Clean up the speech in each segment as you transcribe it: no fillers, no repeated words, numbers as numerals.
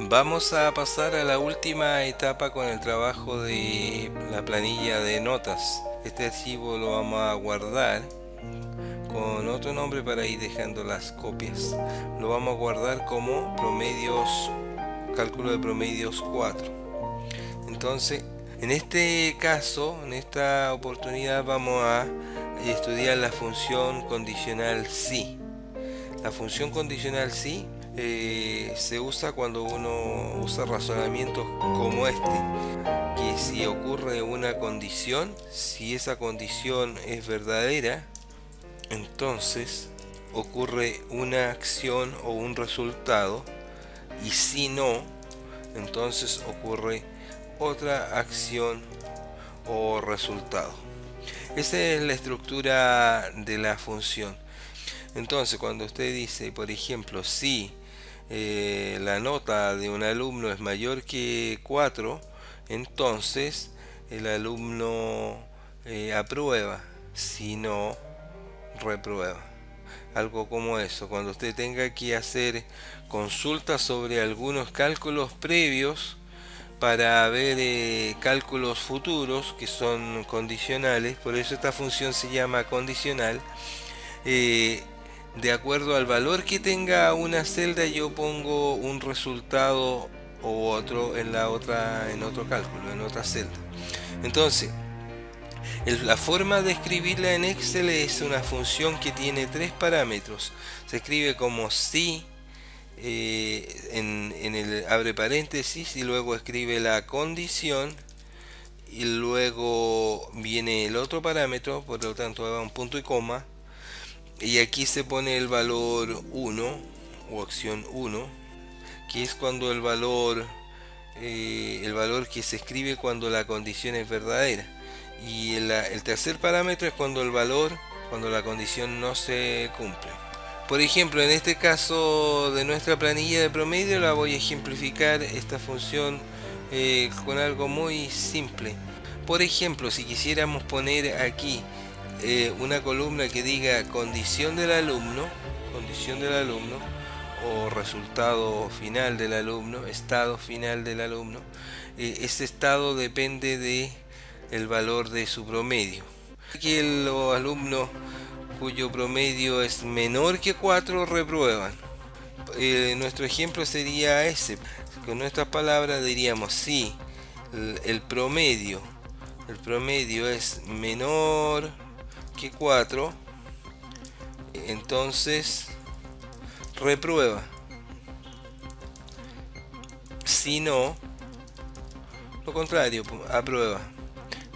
Vamos a pasar a la última etapa con el trabajo de la planilla de notas. Este archivo lo vamos a guardar con otro nombre para ir dejando las copias. Lo vamos a guardar como promedios, cálculo de promedios 4. Entonces, en este caso, en esta oportunidad vamos a estudiar la función condicional si. La función condicional si se usa cuando uno usa razonamientos como este, que si ocurre una condición, si esa condición es verdadera, entonces ocurre una acción o un resultado, y si no, entonces ocurre otra acción o resultado. Esa es la estructura de la función. Entonces, cuando usted dice, por ejemplo, si la nota de un alumno es mayor que 4, entonces el alumno aprueba, si no, reprueba. Algo como eso. Cuando usted tenga que hacer consultas sobre algunos cálculos previos para ver cálculos futuros que son condicionales, por eso esta función se llama condicional. eh, de acuerdo al valor que tenga una celda, yo pongo un resultado o otro en la otra, en otro cálculo, en otra celda. Entonces, la forma de escribirla en Excel es una función que tiene tres parámetros. Se escribe como si en el abre paréntesis, y luego escribe la condición, y luego viene el otro parámetro, por lo tanto va un punto y coma, y aquí se pone el valor 1 o acción 1, que es cuando el valor que se escribe cuando la condición es verdadera. Y el tercer parámetro es cuando la condición no se cumple. Por ejemplo, en este caso de nuestra planilla de promedio, la voy a ejemplificar esta función con algo muy simple. Por ejemplo, si quisiéramos poner aquí una columna que diga condición del alumno, o resultado final del alumno, estado final del alumno, ese estado depende de el valor de su promedio. Aquí los alumnos cuyo promedio es menor que 4 reprueban. Nuestro ejemplo sería ese. Con nuestras palabras diríamos si el promedio es menor que 4, entonces reprueba. Si no, lo contrario, aprueba.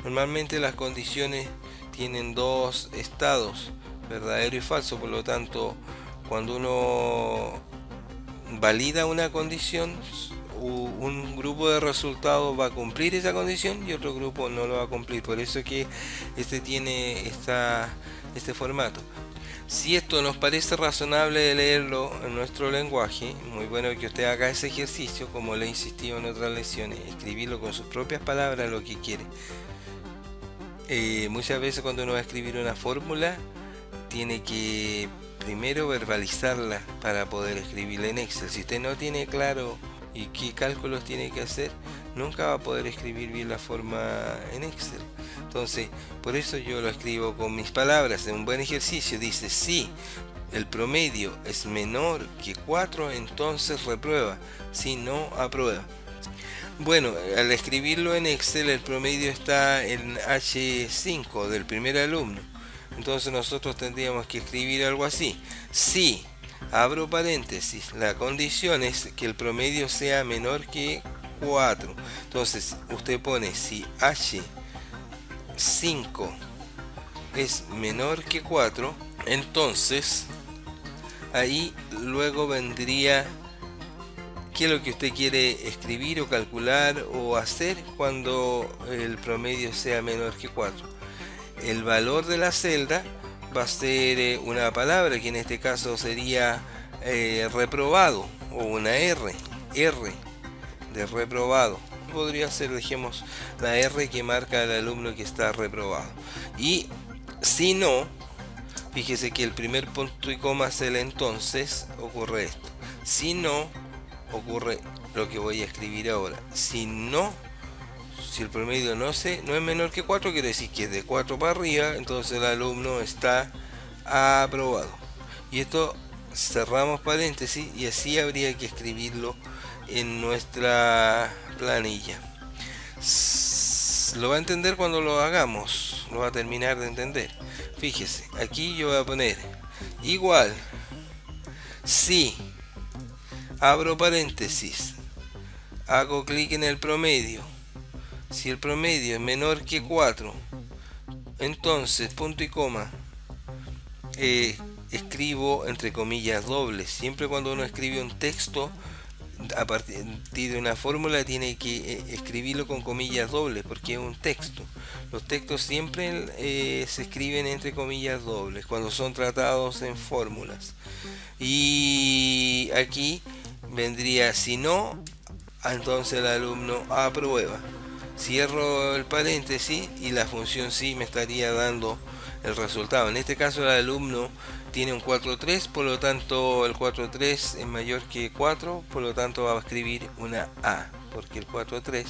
Normalmente las condiciones tienen dos estados, verdadero y falso, por lo tanto, cuando uno valida una condición, un grupo de resultados va a cumplir esa condición y otro grupo no lo va a cumplir. Por eso es que este tiene este formato. Si esto nos parece razonable de leerlo en nuestro lenguaje, muy bueno que usted haga ese ejercicio, como le he insistido en otras lecciones, escribirlo con sus propias palabras lo que quiere. Muchas veces cuando uno va a escribir una fórmula, tiene que primero verbalizarla para poder escribirla en Excel. Si usted no tiene claro y qué cálculos tiene que hacer, nunca va a poder escribir bien la forma en Excel. Entonces, por eso yo lo escribo con mis palabras. En un buen ejercicio dice, si el promedio es menor que 4, entonces reprueba. Si no, aprueba. Bueno, al escribirlo en Excel, el promedio está en H5 del primer alumno. Entonces nosotros tendríamos que escribir algo así. Si, abro paréntesis, la condición es que el promedio sea menor que 4. Entonces usted pone si H5 es menor que 4, entonces ahí luego vendría qué es lo que usted quiere escribir o calcular o hacer cuando el promedio sea menor que 4. El valor de la celda va a ser una palabra que en este caso sería reprobado, o una R de reprobado. Podría ser, dejemos la R que marca al alumno que está reprobado. Y si no, fíjese que el primer punto y coma es el entonces, ocurre esto. Si no, ocurre lo que voy a escribir ahora. Si el promedio no es menor que 4, quiere decir que es de 4 para arriba, entonces el alumno está aprobado. Y esto cerramos paréntesis y así habría que escribirlo en nuestra planilla. Lo va a entender cuando lo hagamos, lo va a terminar de entender. Fíjese, aquí yo voy a poner igual si, abro paréntesis, hago clic en el promedio. Si el promedio es menor que 4, entonces punto y coma, escribo entre comillas dobles. Siempre cuando uno escribe un texto a partir de una fórmula tiene que escribirlo con comillas dobles porque es un texto. Los textos siempre se escriben entre comillas dobles cuando son tratados en fórmulas. Y aquí vendría si no, entonces el alumno aprueba. Cierro el paréntesis y la función sí me estaría dando el resultado. En este caso el alumno tiene un 4.3, por lo tanto el 4.3 es mayor que 4, por lo tanto va a escribir una A, porque el 4.3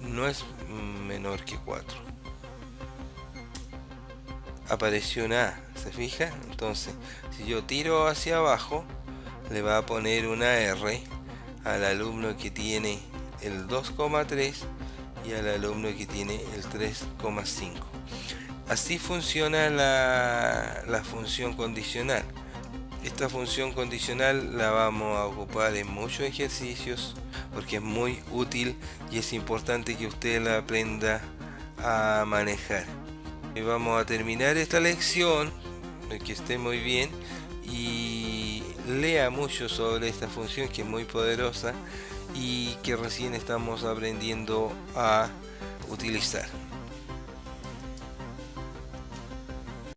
no es menor que 4. Apareció una A, ¿se fija? Entonces, si yo tiro hacia abajo, le va a poner una R al alumno que tiene el 2,3 y al alumno que tiene el 3,5. Así funciona la función condicional. Esta función condicional la vamos a ocupar en muchos ejercicios porque es muy útil y es importante que usted la aprenda a manejar. Y vamos a terminar esta lección, que esté muy bien y lea mucho sobre esta función que es muy poderosa y que recién estamos aprendiendo a utilizar.